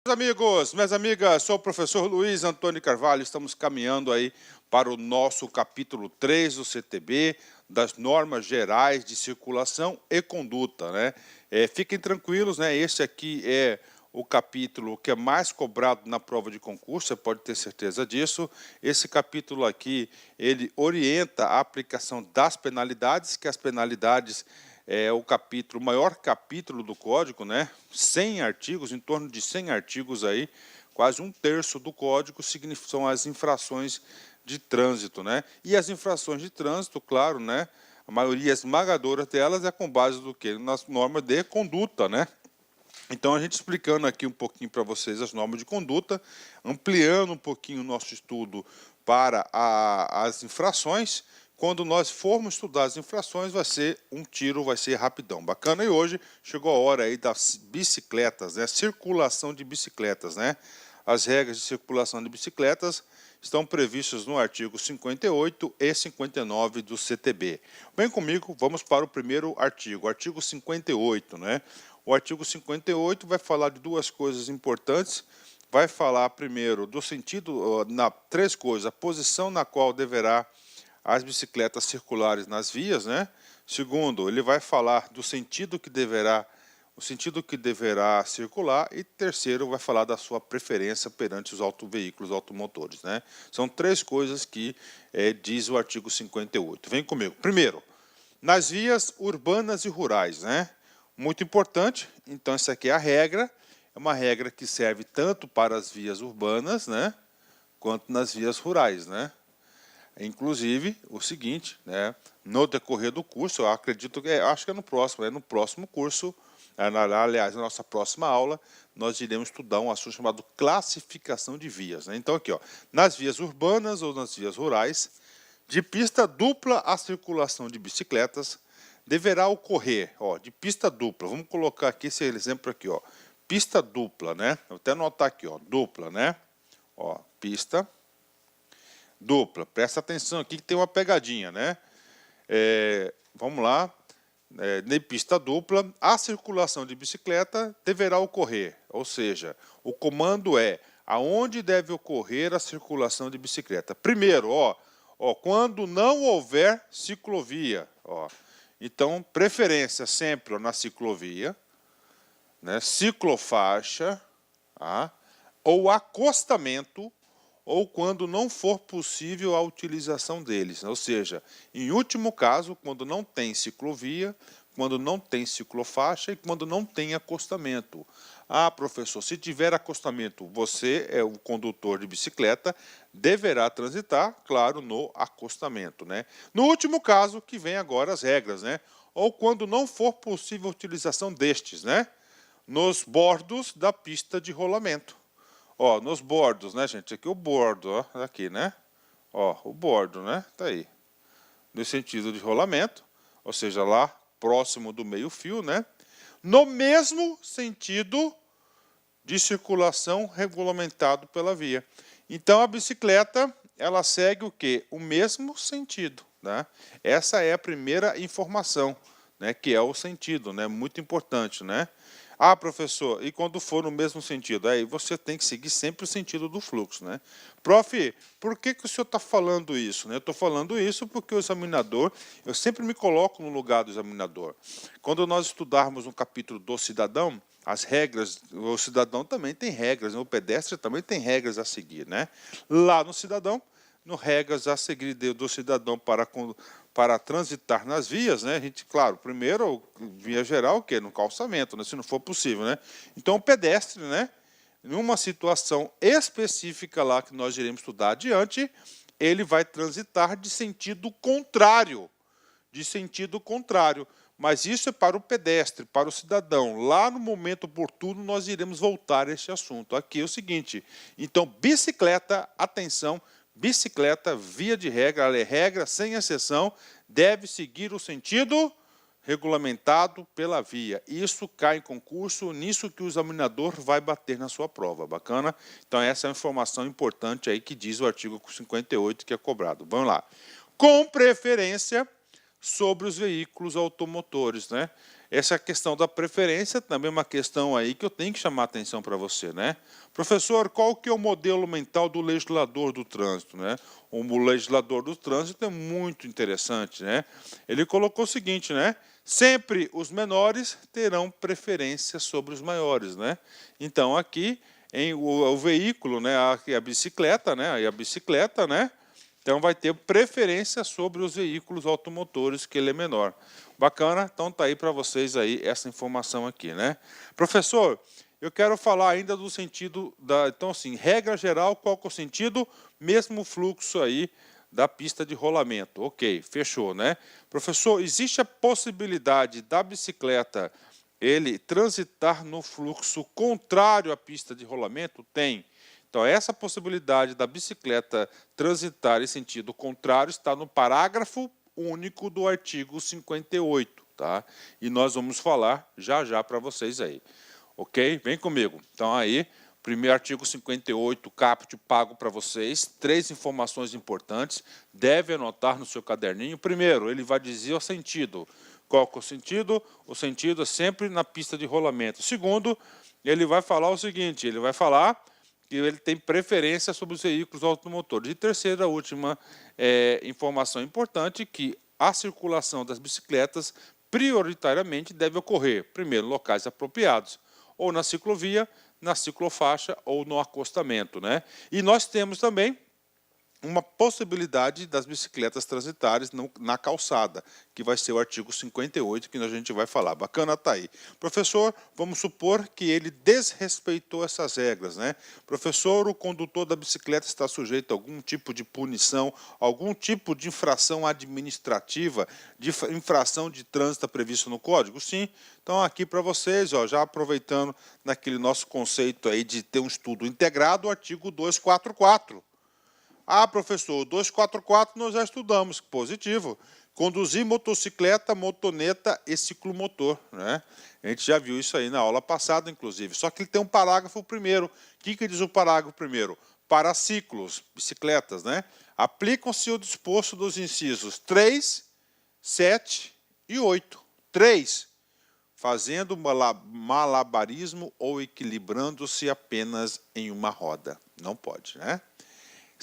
Meus amigos, minhas amigas, sou o professor Luiz Antônio Carvalho, estamos caminhando aí para o nosso capítulo 3 do CTB, das normas gerais de circulação e conduta, né? Fiquem tranquilos, né? Este aqui é o capítulo que é mais cobrado na prova de concurso, você pode ter certeza disso. Esse capítulo aqui, ele orienta a aplicação das penalidades, que as penalidades é o maior capítulo do Código, né? 100 artigos, em torno de 100 artigos aí, quase um terço do Código são as infrações de trânsito, né? E as infrações de trânsito, claro, né? A maioria esmagadora delas é com base do quê? Nas normas de conduta, né? Então, a gente explicando aqui um pouquinho para vocês as normas de conduta, ampliando um pouquinho o nosso estudo para as infrações. Quando nós formos estudar as infrações, vai ser um tiro, vai ser rapidão. Bacana. E hoje chegou a hora aí das bicicletas, né? Circulação de bicicletas, né? As regras de circulação de bicicletas estão previstas no artigo 58 e 59 do CTB. Vem comigo, vamos para o primeiro artigo, artigo 58, né? O artigo 58 vai falar de duas coisas importantes. Vai falar primeiro do sentido, três coisas: a posição na qual deverá as bicicletas circulares nas vias, né? Segundo, ele vai falar do sentido que deverá circular, e terceiro, vai falar da sua preferência perante os veículos automotores, né? São três coisas que diz o artigo 58. Vem comigo. Primeiro, nas vias urbanas e rurais, né? Muito importante. Então, essa aqui é a regra. É uma regra que serve tanto para as vias urbanas, né, quanto nas vias rurais, né? Inclusive, o seguinte, né, no decorrer do curso, eu acredito que, acho que é no próximo curso, aliás, na nossa próxima aula, nós iremos estudar um assunto chamado classificação de vias, né? Então, aqui, ó, nas vias urbanas ou nas vias rurais, de pista dupla a circulação de bicicletas deverá ocorrer, ó, de pista dupla. Vamos colocar aqui esse exemplo aqui, ó, pista dupla, né? Vou até anotar aqui, ó, dupla, né? Ó, pista dupla. Presta atenção aqui que tem uma pegadinha, né? Vamos lá. De pista dupla, a circulação de bicicleta deverá ocorrer, ou seja, o comando é aonde deve ocorrer a circulação de bicicleta. Primeiro, ó, quando não houver ciclovia, ó, então preferência sempre na ciclovia, né, ciclofaixa, tá, ou acostamento, ou quando não for possível a utilização deles. Ou seja, em último caso, quando não tem ciclovia, quando não tem ciclofaixa e quando não tem acostamento. Ah, professor, se tiver acostamento, você é o condutor de bicicleta, deverá transitar, claro, no acostamento, né? No último caso, que vem agora as regras, né? Ou quando não for possível a utilização destes, né? Nos bordos da pista de rolamento. Ó, nos bordos, né, gente? Aqui o bordo, ó, aqui, né? Ó, o bordo, né? Tá aí. No sentido de rolamento, ou seja, lá próximo do meio-fio, né? No mesmo sentido de circulação regulamentado pela via. Então, a bicicleta, ela segue o quê? O mesmo sentido, né? Essa é a primeira informação, né? Que é o sentido, né? Muito importante, né? Ah, professor, e quando for no mesmo sentido? Aí você tem que seguir sempre o sentido do fluxo, né? Prof, por que o senhor está falando isso, né? Eu estou falando isso porque o examinador, eu sempre me coloco no lugar do examinador. Quando nós estudarmos um capítulo do cidadão, as regras, o cidadão também tem regras, o pedestre também tem regras a seguir, né? Lá no cidadão, no regras a seguir do cidadão para transitar nas vias, né? A gente, claro, primeiro, via geral, o quê? No calçamento, né? Se não for possível, né? Então, o pedestre, né? Numa situação específica lá que nós iremos estudar adiante, ele vai transitar de sentido contrário. De sentido contrário. Mas isso é para o pedestre, para o cidadão. Lá no momento oportuno nós iremos voltar a este assunto. Aqui é o seguinte, então bicicleta, atenção, bicicleta, via de regra, ela é regra sem exceção, deve seguir o sentido regulamentado pela via. Isso cai em concurso, nisso que o examinador vai bater na sua prova. Bacana? Então essa é uma informação importante aí que diz o artigo 58 que é cobrado. Vamos lá. Com preferência sobre os veículos automotores, né? essa questão da preferência também é uma questão aí que eu tenho que chamar a atenção para você, né? Professor, qual que é o modelo mental do legislador do trânsito, né? O legislador do trânsito é muito interessante, né? Ele colocou o seguinte, né? Sempre os menores terão preferência sobre os maiores, né? Então, aqui, o veículo, né? A bicicleta, né? E a bicicleta, né? Então, vai ter preferência sobre os veículos automotores, que ele é menor. Bacana? Então, tá aí para vocês aí essa informação aqui, né? Professor, eu quero falar ainda do sentido da... Então, assim, regra geral, qual que é o sentido? Mesmo fluxo aí da pista de rolamento. Ok, fechou, né? Professor, existe a possibilidade da bicicleta ele transitar no fluxo contrário à pista de rolamento? Tem. Então, essa possibilidade da bicicleta transitar em sentido contrário está no parágrafo único do artigo 58, tá? E nós vamos falar já para vocês aí. Ok? Vem comigo. Então, aí, primeiro artigo 58, caput pago para vocês. 3 informações importantes. Deve anotar no seu caderninho. Primeiro, ele vai dizer o sentido. Qual que é o sentido? O sentido é sempre na pista de rolamento. Segundo, ele vai falar o seguinte, ele vai falar que ele tem preferência sobre os veículos automotores. E terceira, última informação importante, que a circulação das bicicletas prioritariamente deve ocorrer, primeiro, em locais apropriados, ou na ciclovia, na ciclofaixa ou no acostamento, né? E nós temos também uma possibilidade das bicicletas transitarem na calçada, que vai ser o artigo 58, que a gente vai falar. Bacana, tá aí. Professor, vamos supor que ele desrespeitou essas regras, né? Professor, o condutor da bicicleta está sujeito a algum tipo de punição, algum tipo de infração administrativa, de infração de trânsito previsto no Código? Sim. Então, aqui para vocês, ó, já aproveitando naquele nosso conceito aí de ter um estudo integrado, o artigo 244. Ah, professor, 244 nós já estudamos, positivo. Conduzir motocicleta, motoneta e ciclomotor, né? A gente já viu isso aí na aula passada, inclusive. Só que ele tem um parágrafo primeiro. O que diz o parágrafo primeiro? Para ciclos, bicicletas, né? Aplicam-se o disposto dos incisos 3, 7 e 8. 3. Fazendo malabarismo ou equilibrando-se apenas em uma roda. Não pode, né?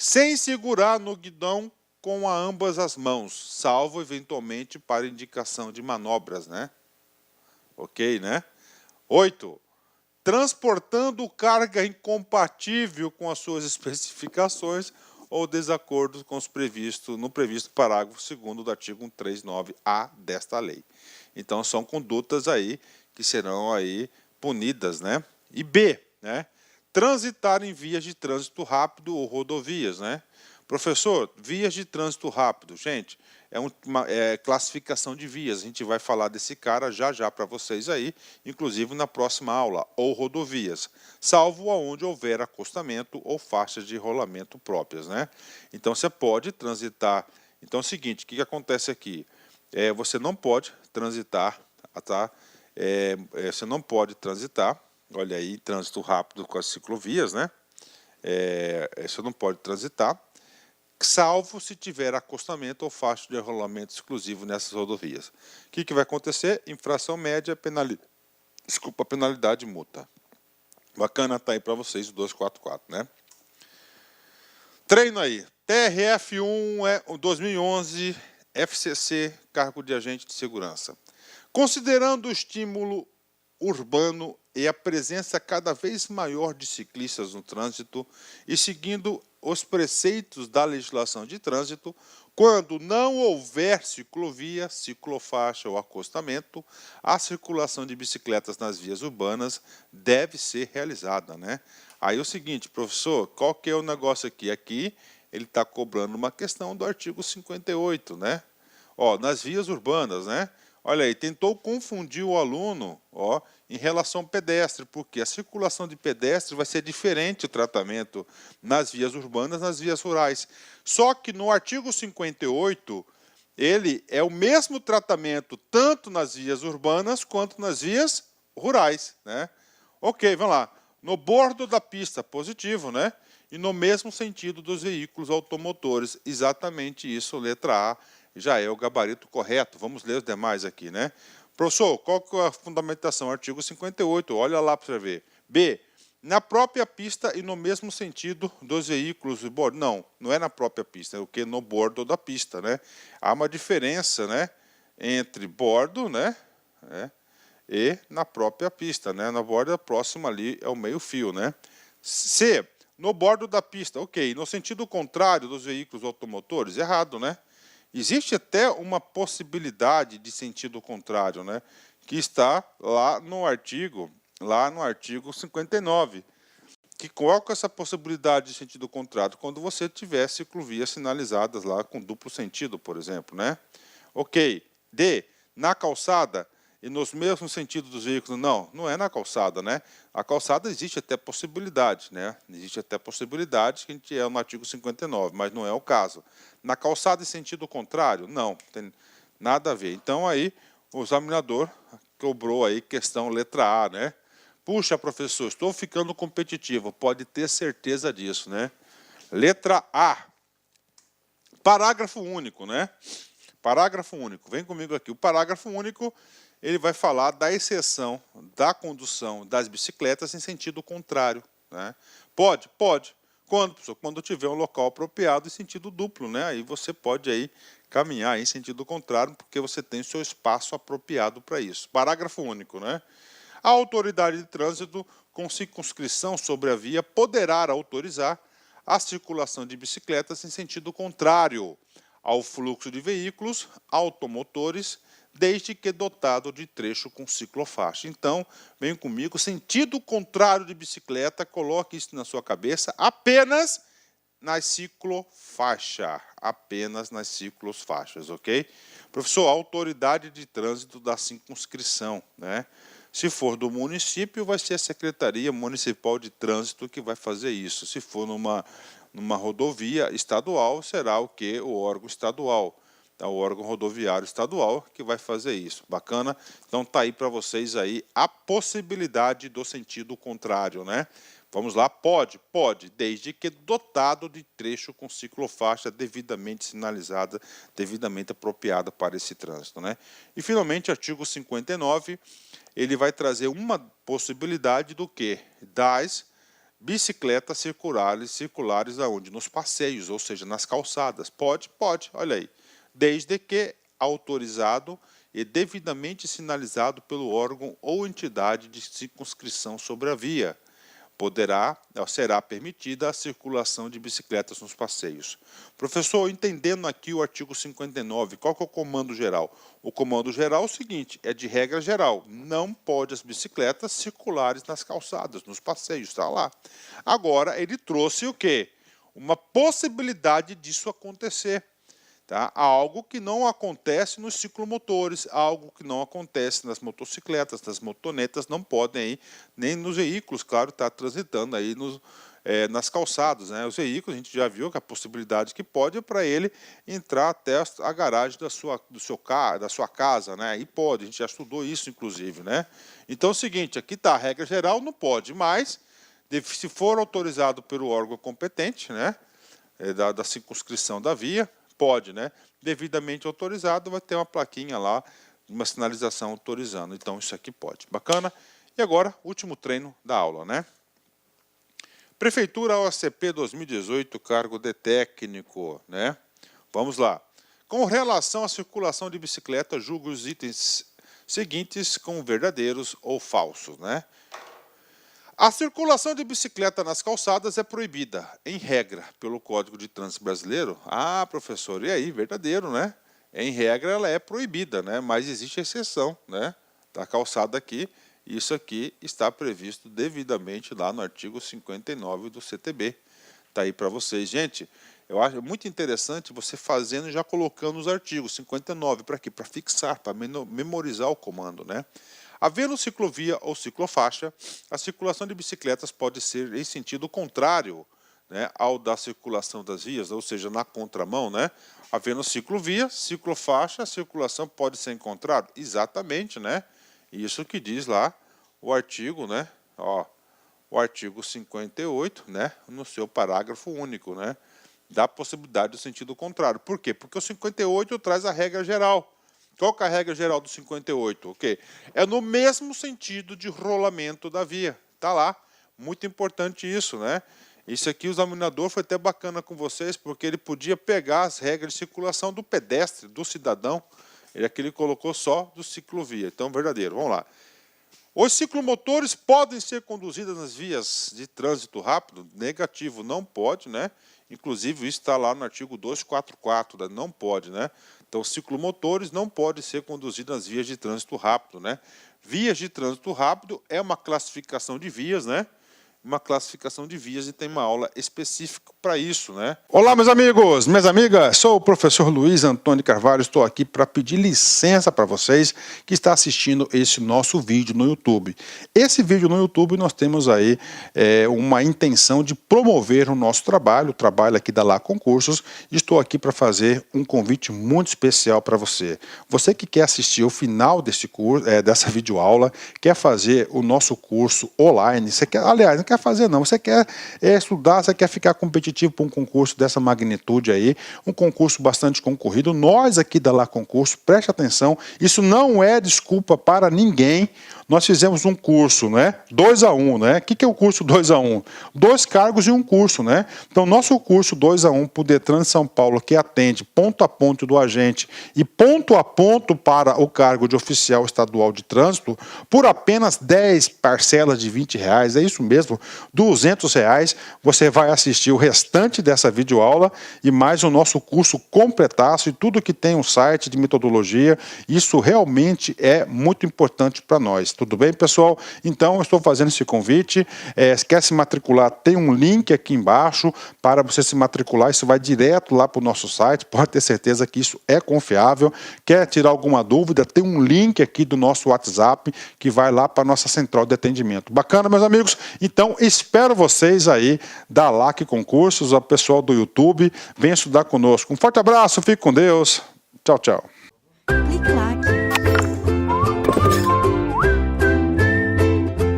Sem segurar no guidão com ambas as mãos, salvo eventualmente para indicação de manobras, né? Ok, né? 8. Transportando carga incompatível com as suas especificações ou desacordo com os no previsto parágrafo 2º do artigo 139-A desta lei. Então, são condutas aí que serão aí punidas, né? E B, né? Transitar em vias de trânsito rápido ou rodovias, né? Professor, vias de trânsito rápido, gente, é classificação de vias. A gente vai falar desse cara já para vocês aí, inclusive na próxima aula, ou rodovias, salvo aonde houver acostamento ou faixas de rolamento próprias, né? Então, você pode transitar. Então, é o seguinte, o que acontece aqui? Você não pode transitar, tá? Você não pode transitar. Olha aí, trânsito rápido com as ciclovias, né? Você não pode transitar, salvo se tiver acostamento ou faixa de rolamento exclusivo nessas rodovias. O que vai acontecer? Infração média, penalidade e multa. Bacana, tá aí para vocês o 244, né? Treino aí. TRF1 2011, FCC, cargo de agente de segurança. Considerando o estímulo urbano e a presença cada vez maior de ciclistas no trânsito e seguindo os preceitos da legislação de trânsito, quando não houver ciclovia, ciclofaixa ou acostamento, a circulação de bicicletas nas vias urbanas deve ser realizada, né? Aí é o seguinte, professor, qual que é o negócio aqui? Aqui ele está cobrando uma questão do artigo 58, né? Ó, nas vias urbanas, né? Olha aí, tentou confundir o aluno, ó, em relação ao pedestre, porque a circulação de pedestres vai ser diferente o tratamento nas vias urbanas, nas vias rurais. Só que no artigo 58, ele é o mesmo tratamento tanto nas vias urbanas quanto nas vias rurais, né? Ok, vamos lá. No bordo da pista, positivo, né? E no mesmo sentido dos veículos automotores, exatamente isso, letra A, já é o gabarito correto. Vamos ler os demais aqui, né? Professor, qual que é a fundamentação? Artigo 58, olha lá para você ver. B, na própria pista e no mesmo sentido dos veículos de bordo. Não, não é na própria pista, é o que? No bordo da pista, né? Há uma diferença, né, entre bordo, né, e na própria pista, né? Na borda próxima ali é o meio-fio, né? C, no bordo da pista, ok. No sentido contrário dos veículos automotores, errado, né? Existe até uma possibilidade de sentido contrário, né? Que está lá no artigo 59, que coloca essa possibilidade de sentido contrário quando você tiver ciclovias sinalizadas lá com duplo sentido, por exemplo, né? Ok. D, na calçada e nos mesmos sentidos dos veículos. Não, não é na calçada, né? A calçada existe até possibilidade, né? Existe até possibilidade que a gente é no artigo 59, mas não é o caso. Na calçada em sentido contrário? Não, tem nada a ver. Então aí o examinador cobrou aí questão letra A, né? Puxa, professor, estou ficando competitivo. Pode ter certeza disso, né? Letra A. Parágrafo único, né? Parágrafo único. Vem comigo aqui. O parágrafo único, ele vai falar da exceção da condução das bicicletas em sentido contrário, né? Pode? Pode. Quando, professor? Quando tiver um local apropriado em sentido duplo, né? Aí você pode aí caminhar em sentido contrário, porque você tem o seu espaço apropriado para isso. Parágrafo único, né? A autoridade de trânsito, com circunscrição sobre a via, poderá autorizar a circulação de bicicletas em sentido contrário ao fluxo de veículos automotores, desde que dotado de trecho com ciclofaixa. Então, vem comigo, sentido contrário de bicicleta, coloque isso na sua cabeça, apenas nas ciclofaixas, apenas nas ciclofaixas, ok? Professor, autoridade de trânsito da circunscrição, né? Se for do município, vai ser a Secretaria Municipal de Trânsito que vai fazer isso. Se for numa rodovia estadual, será o que? O órgão estadual, tá? O órgão rodoviário estadual que vai fazer isso. Bacana? Então tá aí para vocês aí a possibilidade do sentido contrário, né? Vamos lá, pode, desde que dotado de trecho com ciclofaixa devidamente sinalizada, devidamente apropriada para esse trânsito, né? E finalmente, artigo 59, ele vai trazer uma possibilidade do que? Das bicicletas circulares aonde? Nos passeios, ou seja, nas calçadas. Pode, olha aí. Desde que autorizado e devidamente sinalizado pelo órgão ou entidade de circunscrição sobre a via. Será permitida a circulação de bicicletas nos passeios. Professor, entendendo aqui o artigo 59, qual que é o comando geral? O comando geral é o seguinte, é de regra geral, não pode as bicicletas circulares nas calçadas, nos passeios, está lá. Agora, ele trouxe o quê? Uma possibilidade disso acontecer. Tá? Algo que não acontece nos ciclomotores, algo que não acontece nas motocicletas, nas motonetas, não podem aí, nem nos veículos, claro, está transitando aí nas calçadas, né? Os veículos, a gente já viu que a possibilidade que pode é para ele entrar até a garagem da sua casa, né? E pode, a gente já estudou isso, inclusive, né? Então é o seguinte, aqui está a regra geral, não pode, mas se for autorizado pelo órgão competente, né? Da circunscrição da via, pode, né? Devidamente autorizado, vai ter uma plaquinha lá, uma sinalização autorizando. Então, isso aqui pode. Bacana? E agora, último treino da aula, né? Prefeitura OCP 2018, cargo de técnico, né? Vamos lá. Com relação à circulação de bicicleta, julgue os itens seguintes como verdadeiros ou falsos, né? A circulação de bicicleta nas calçadas é proibida, em regra, pelo Código de Trânsito Brasileiro. Ah, professor, e aí? Verdadeiro, né? Em regra, ela é proibida, né? Mas existe exceção, né? Da calçada aqui. Isso aqui está previsto devidamente lá no artigo 59 do CTB. Está aí para vocês. Gente, eu acho muito interessante você fazendo e já colocando os artigos 59 para quê? Para fixar, para memorizar o comando, né? Havendo ciclovia ou ciclofaixa, a circulação de bicicletas pode ser em sentido contrário, né, ao da circulação das vias, ou seja, na contramão, né? Havendo ciclovia, ciclofaixa, a circulação pode ser em contrário? Exatamente, né? Isso que diz lá o artigo, né? Ó, o artigo 58, né? No seu parágrafo único, né? Da possibilidade do sentido contrário. Por quê? Porque o 58 traz a regra geral. Qual que é a regra geral do 58? Ok? É no mesmo sentido de rolamento da via. Está lá. Muito importante isso, né? Isso aqui, o examinador foi até bacana com vocês, porque ele podia pegar as regras de circulação do pedestre, do cidadão. Ele colocou só do ciclovia. Então, verdadeiro. Vamos lá. Os ciclomotores podem ser conduzidos nas vias de trânsito rápido? Negativo, não pode, né? Inclusive, isso está lá no artigo 244, né? Não pode, né? Então, ciclomotores não podem ser conduzidos nas vias de trânsito rápido, né? Vias de trânsito rápido é uma classificação de vias, né? Uma classificação de vias e tem uma aula específica para isso, né? Olá, meus amigos, minhas amigas, sou o professor Luiz Antônio Carvalho, estou aqui para pedir licença para vocês que estão assistindo esse nosso vídeo no YouTube. Esse vídeo no YouTube nós temos aí uma intenção de promover o nosso trabalho, o trabalho aqui da Lá Concursos, e estou aqui para fazer um convite muito especial para você. Você que quer assistir o final desse curso, dessa videoaula, quer fazer o nosso curso online, você quer, aliás, não quer fazer não, você quer estudar, você quer ficar competitivo para um concurso dessa magnitude aí, um concurso bastante concorrido, nós aqui da Lá Concurso, preste atenção, isso não é desculpa para ninguém. Nós fizemos um curso, né? 2-1, né? O que é o curso 2-1? 2 cargos e um curso, né? Então, nosso curso 2-1 para o Detran de São Paulo, que atende ponto a ponto do agente e ponto a ponto para o cargo de oficial estadual de trânsito, por apenas 10 parcelas de R$20, é isso mesmo, R$200, você vai assistir o restante dessa videoaula e mais o nosso curso completaço e tudo que tem um site de metodologia. Isso realmente é muito importante para nós. Tudo bem, pessoal? Então, eu estou fazendo esse convite. Se quer se matricular, tem um link aqui embaixo para você se matricular. Isso vai direto lá para o nosso site. Pode ter certeza que isso é confiável. Quer tirar alguma dúvida, tem um link aqui do nosso WhatsApp que vai lá para a nossa central de atendimento. Bacana, meus amigos? Então, espero vocês aí da LAC Concursos, o pessoal do YouTube. Venha estudar conosco. Um forte abraço, fique com Deus. Tchau, tchau. Clique lá